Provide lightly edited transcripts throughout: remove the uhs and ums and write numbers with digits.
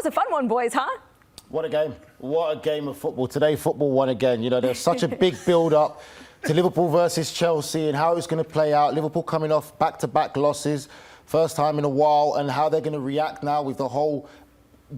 was a fun one, boys, huh? What a game. What a game of football. Today, football won again. You know, there's such a big build-up to Liverpool versus Chelsea and how it's going to play out. Liverpool coming off back-to-back losses, first time in a while, and how they're going to react now with the whole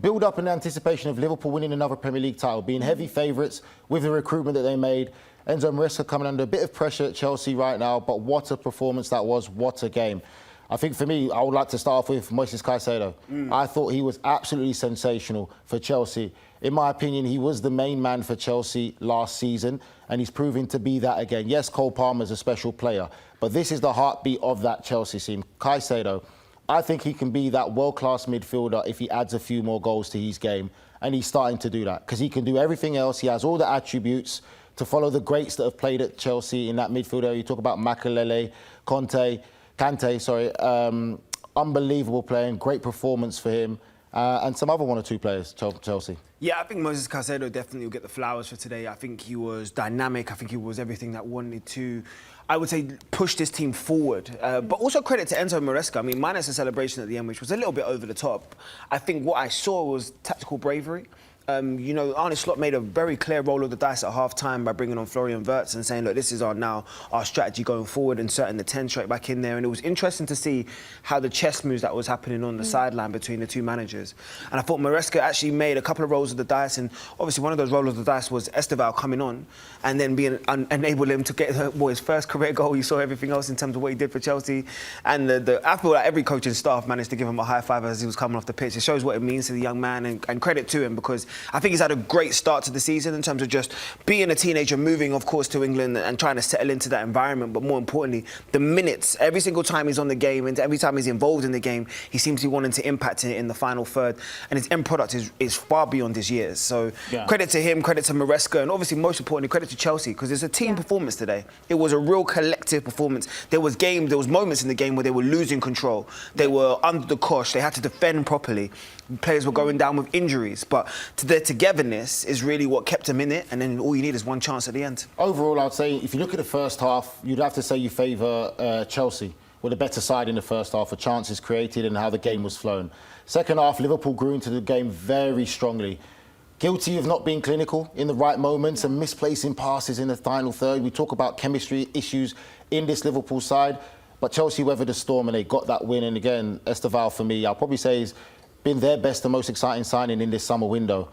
build-up and anticipation of Liverpool winning another Premier League title, being heavy favourites with the recruitment that they made. Enzo Maresca coming under a bit of pressure at Chelsea right now, but what a performance that was. What a game. I think for me, I would like to start off with Moisés Caicedo. I thought he was absolutely sensational for Chelsea. In my opinion, he was the main man for Chelsea last season, and he's proving to be that again. Yes, Cole Palmer's a special player, but this is the heartbeat of that Chelsea team. Caicedo, I think he can be that world-class midfielder if he adds a few more goals to his game, and he's starting to do that because he can do everything else. He has all the attributes to follow the greats that have played at Chelsea in that midfield area. You talk about Makelele, Kante, unbelievable playing, great performance for him, and some other one or two players, Chelsea. Yeah, I think Moisés Caicedo definitely will get the flowers for today. I think he was dynamic. I think he was everything that wanted to, I would say, push this team forward. But also credit to Enzo Maresca. I mean, minus the celebration at the end, which was a little bit over the top. I think what I saw was tactical bravery. You know, Arne Slot made a very clear roll of the dice at half-time by bringing on Florian Wirtz and saying, look, this is our strategy going forward, inserting the 10 straight back in there. And it was interesting to see how the chess moves that was happening on the sideline between the two managers. And I thought Maresca actually made a couple of rolls of the dice, and obviously one of those rolls of the dice was Estêvão coming on and then enable him to get his first career goal. You saw everything else in terms of what he did for Chelsea. And I feel like every coaching staff managed to give him a high five as he was coming off the pitch. It shows what it means to the young man, and credit to him, because I think he's had a great start to the season in terms of just being a teenager, moving, of course, to England and trying to settle into that environment. But more importantly, the minutes, every single time he's on the game and every time he's involved in the game, he seems to be wanting to impact it in the final third. And his end product is far beyond his years. So credit to him, credit to Maresca, and obviously, most importantly, credit to Chelsea, because it's a team performance today. It was a real collective performance. There was moments in the game where they were losing control. They were under the cosh. They had to defend properly. Players were going down with injuries, but their togetherness is really what kept them in it, and then all you need is one chance at the end. Overall, I'd say if you look at the first half, you'd have to say you favour Chelsea with a better side in the first half for chances created and how the game was flown. Second half, Liverpool grew into the game very strongly. Guilty of not being clinical in the right moments and misplacing passes in the final third. We talk about chemistry issues in this Liverpool side, but Chelsea weathered the storm and they got that win. And again, Estêvão, for me, I'll probably say is been their best and most exciting signing in this summer window.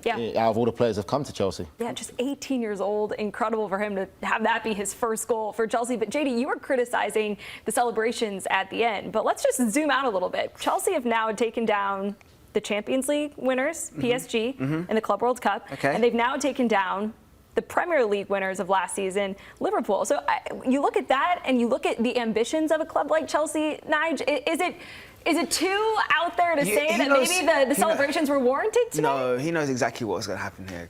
Out of all the players that have come to Chelsea. Yeah, just 18 years old. Incredible for him to have that be his first goal for Chelsea. But Jaydee, you were criticizing the celebrations at the end. But let's just zoom out a little bit. Chelsea have now taken down the Champions League winners, PSG, in the Club World Cup. And they've now taken down the Premier League winners of last season, Liverpool. So you look at that and you look at the ambitions of a club like Chelsea, Nige, is it too out there to say that maybe the celebrations were warranted today? No, he knows exactly what's going to happen here.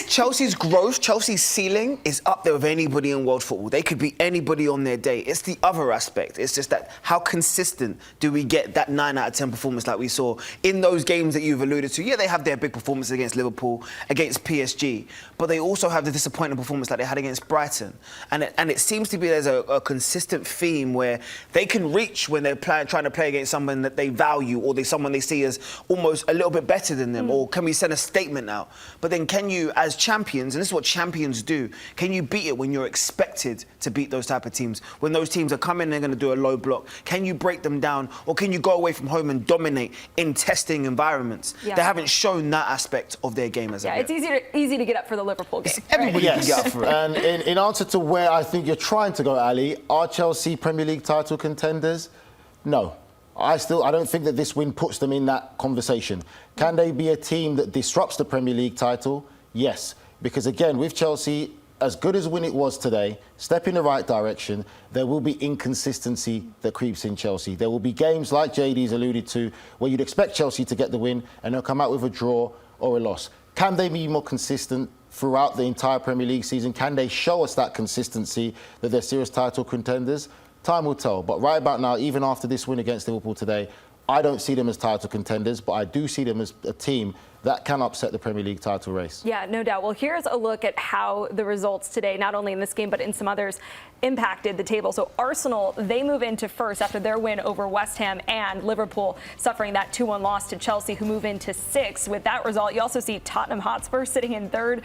Chelsea's growth, Chelsea's ceiling is up there with anybody in world football. They could be anybody on their day. It's the other aspect. It's just that how consistent do we get that 9 out of 10 performance like we saw in those games that you've alluded to? Yeah, they have their big performance against Liverpool, against PSG, but they also have the disappointing performance like they had against Brighton. And it seems to be there's a consistent theme where they can reach when they're trying to play against someone that they value or someone they see as almost a little bit better than them, or can we send a statement out? But then can you, as champions, and this is what champions do, can you beat it when you're expected to beat those type of teams? When those teams are coming, they're going to do a low block. Can you break them down, or can you go away from home and dominate in testing environments? They haven't shown that aspect of their game as it's easy to get up for the Liverpool game. Everybody can get up for it. And in answer to where I think you're trying to go, Ali, are Chelsea Premier League title contenders? No. I don't think that this win puts them in that conversation. Can they be a team that disrupts the Premier League title? Yes. Because again, with Chelsea, as good as when it was today, step in the right direction, there will be inconsistency that creeps in Chelsea. There will be games like Jaydee's alluded to where you'd expect Chelsea to get the win and they'll come out with a draw or a loss. Can they be more consistent throughout the entire Premier League season? Can they show us that consistency that they're serious title contenders? Time will tell. But right about now, even after this win against Liverpool today, I don't see them as title contenders, but I do see them as a team that that can upset the Premier League title race. Yeah, no doubt. Well, here's a look at how the results today, not only in this game, but in some others, impacted the table. So Arsenal, they move into first after their win over West Ham, and Liverpool suffering that 2-1 loss to Chelsea, who move into sixth. With that result, you also see Tottenham Hotspur sitting in third.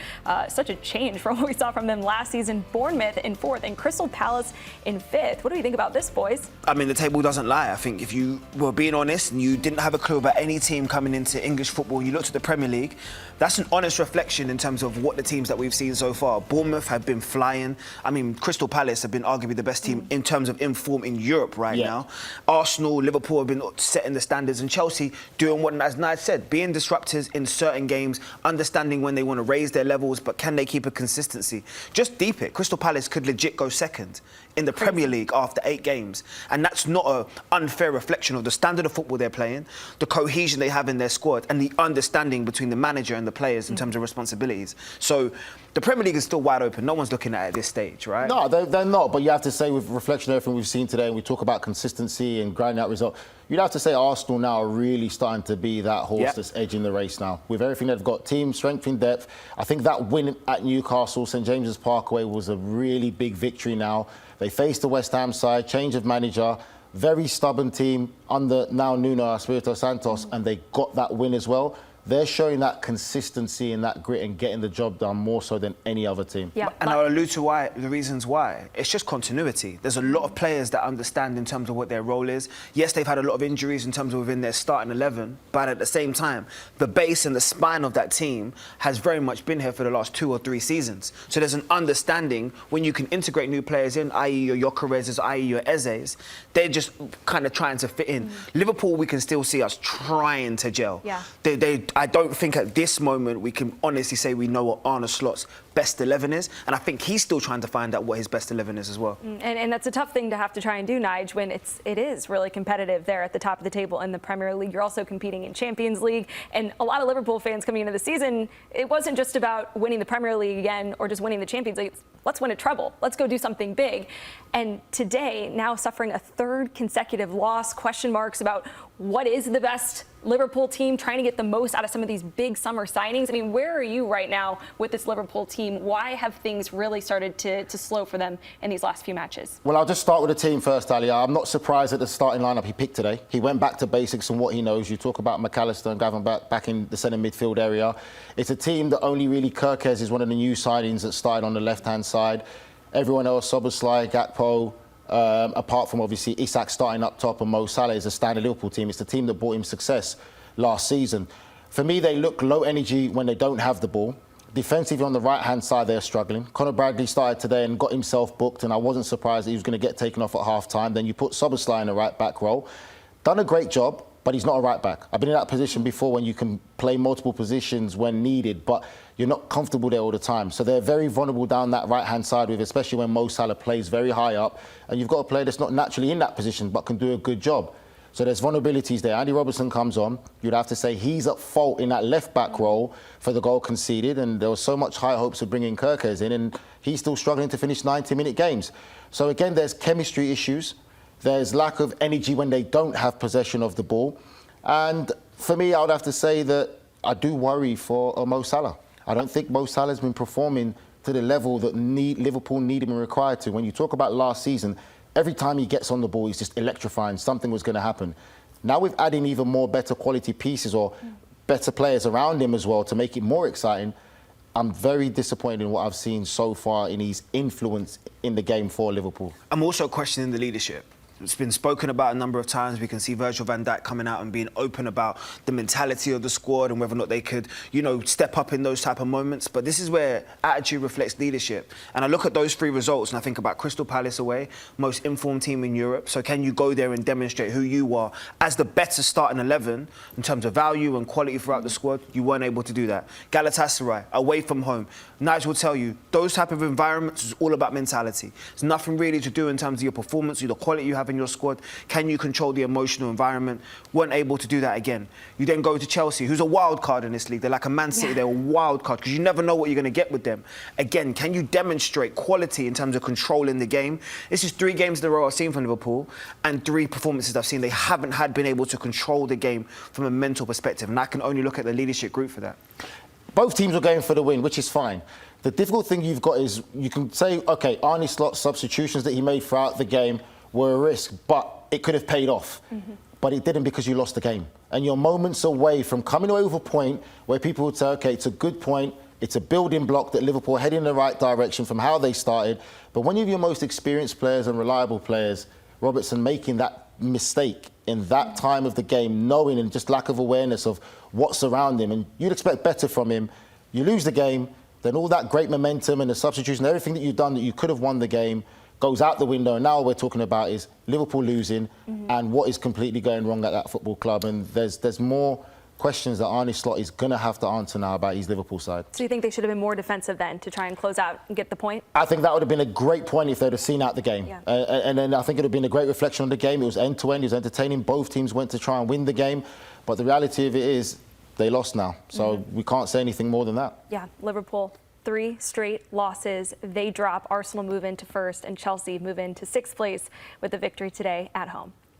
Such a change from what we saw from them last season. Bournemouth in fourth and Crystal Palace in fifth. What do you think about this, boys? I mean, the table doesn't lie. I think if you were being honest and you didn't have a clue about any team coming into English football, you looked at the Premier League, that's an honest reflection in terms of what the teams that we've seen so far. Bournemouth have been flying. I mean, Crystal Palace have been arguably the best team in terms of inform in Europe right now. Arsenal, Liverpool have been setting the standards, and Chelsea doing what, as Nigel said, being disruptors in certain games, understanding when they want to raise their levels, but can they keep a consistency? Just deep it. Crystal Palace could legit go second in the Premier League after 8 games. And that's not an unfair reflection of the standard of football they're playing, the cohesion they have in their squad, and the understanding between the manager and the players in terms of responsibilities. So the Premier League is still wide open. No one's looking at it at this stage, right? No, they're not. But you have to say, with reflection of everything we've seen today, and we talk about consistency and grinding out results, you'd have to say Arsenal now are really starting to be that horse that's edging the race now. With everything they've got, team strength in depth. I think that win at Newcastle, St James's Park away, was a really big victory now. They faced the West Ham side, change of manager, very stubborn team under now Nuno Espirito Santos, and they got that win as well. They're showing that consistency and that grit and getting the job done more so than any other team. Yeah, and I'll allude to the reasons why. It's just continuity. There's a lot of players that understand in terms of what their role is. Yes, they've had a lot of injuries in terms of within their starting 11, but at the same time, the base and the spine of that team has very much been here for the last 2 or 3 seasons. So there's an understanding when you can integrate new players in, i.e. your Gyökeres's, i.e. your Eze's. They're just kind of trying to fit in. Liverpool, we can still see us trying to gel. Yeah. I don't think at this moment we can honestly say we know what Arne Slot's best 11 is, and I think he's still trying to find out what his best 11 is as well. And that's a tough thing to have to try and do, Nige, when it is really competitive there at the top of the table in the Premier League. You're also competing in Champions League, and a lot of Liverpool fans coming into the season, it wasn't just about winning the Premier League again or just winning the Champions League. Let's win a treble. Let's go do something big. And today, now suffering a 3rd consecutive loss, question marks about what is the best Liverpool team, trying to get the most out of some of these big summer signings. I mean, where are you right now with this Liverpool team? Why have things really started to slow for them in these last few matches? Well, I'll just start with the team first, Ali. I'm not surprised at the starting lineup he picked today. He went back to basics and what he knows. You talk about McAllister and Gavin back in the centre midfield area. It's a team that only really Kerkez is one of the new signings that started on the left-hand side. Everyone else, Szoboszlai, Gakpo, apart from obviously Isak starting up top and Mo Salah is a standard Liverpool team. It's the team that brought him success last season. For me, they look low energy when they don't have the ball. Defensively on the right-hand side, they're struggling. Conor Bradley started today and got himself booked, and I wasn't surprised that he was going to get taken off at half-time. Then you put Szoboszlai in the right-back role. Done a great job, but he's not a right-back. I've been in that position before when you can play multiple positions when needed, but you're not comfortable there all the time. So they're very vulnerable down that right-hand side, with, especially when Mo Salah plays very high up, and you've got a player that's not naturally in that position but can do a good job. So there's vulnerabilities there. Andy Robertson comes on. You'd have to say he's at fault in that left-back role for the goal conceded, and there was so much high hopes of bringing Kerkez in, and he's still struggling to finish 90-minute games. So again, there's chemistry issues. There's lack of energy when they don't have possession of the ball. And for me, I would have to say that I do worry for Mo Salah. I don't think Mo Salah's been performing to the level that Liverpool need him and required to. When you talk about last season, every time he gets on the ball, he's just electrifying. Something was going to happen. Now we've added even more better quality pieces or better players around him as well to make it more exciting. I'm very disappointed in what I've seen so far in his influence in the game for Liverpool. I'm also questioning the leadership. It's been spoken about a number of times. We can see Virgil van Dijk coming out and being open about the mentality of the squad and whether or not they could, step up in those type of moments. But this is where attitude reflects leadership. And I look at those 3 results and I think about Crystal Palace away, most informed team in Europe. So can you go there and demonstrate who you are as the better starting 11 in terms of value and quality throughout the squad? You weren't able to do that. Galatasaray, away from home. Nigel will tell you, those type of environments is all about mentality. It's nothing really to do in terms of your performance or the quality you have in in your squad? Can you control the emotional environment? Weren't able to do that again. You then go to Chelsea, who's a wild card in this league. They're like a Man City, they're a wild card because you never know what you're going to get with them. Again, can you demonstrate quality in terms of controlling the game? This is 3 games in a row I've seen from Liverpool and 3 performances I've seen they haven't been able to control the game from a mental perspective. And I can only look at the leadership group for that. Both teams were going for the win, which is fine. The difficult thing you've got is you can say, OK, Arne Slot's substitutions that he made throughout the game were a risk, but it could have paid off. But it didn't because you lost the game. And you're moments away from coming away with a point where people would say, OK, it's a good point. It's a building block that Liverpool are heading in the right direction from how they started. But when you have your most experienced players and reliable players, Robertson making that mistake in that time of the game, knowing and just lack of awareness of what's around him, and you'd expect better from him. You lose the game, then all that great momentum and the substitution, everything that you've done that you could have won the game goes out the window. And now what we're talking about is Liverpool losing and what is completely going wrong at that football club. And there's more questions that Arne Slot is going to have to answer now about his Liverpool side. So you think they should have been more defensive then to try and close out and get the point? I think that would have been a great point if they'd have seen out the game. Yeah. And then I think it would have been a great reflection on the game. It was end-to-end, it was entertaining. Both teams went to try and win the game. But the reality of it is they lost now. So we can't say anything more than that. Yeah, Liverpool, 3 straight losses. They drop. Arsenal move into first and Chelsea move into 6th place with a victory today at home.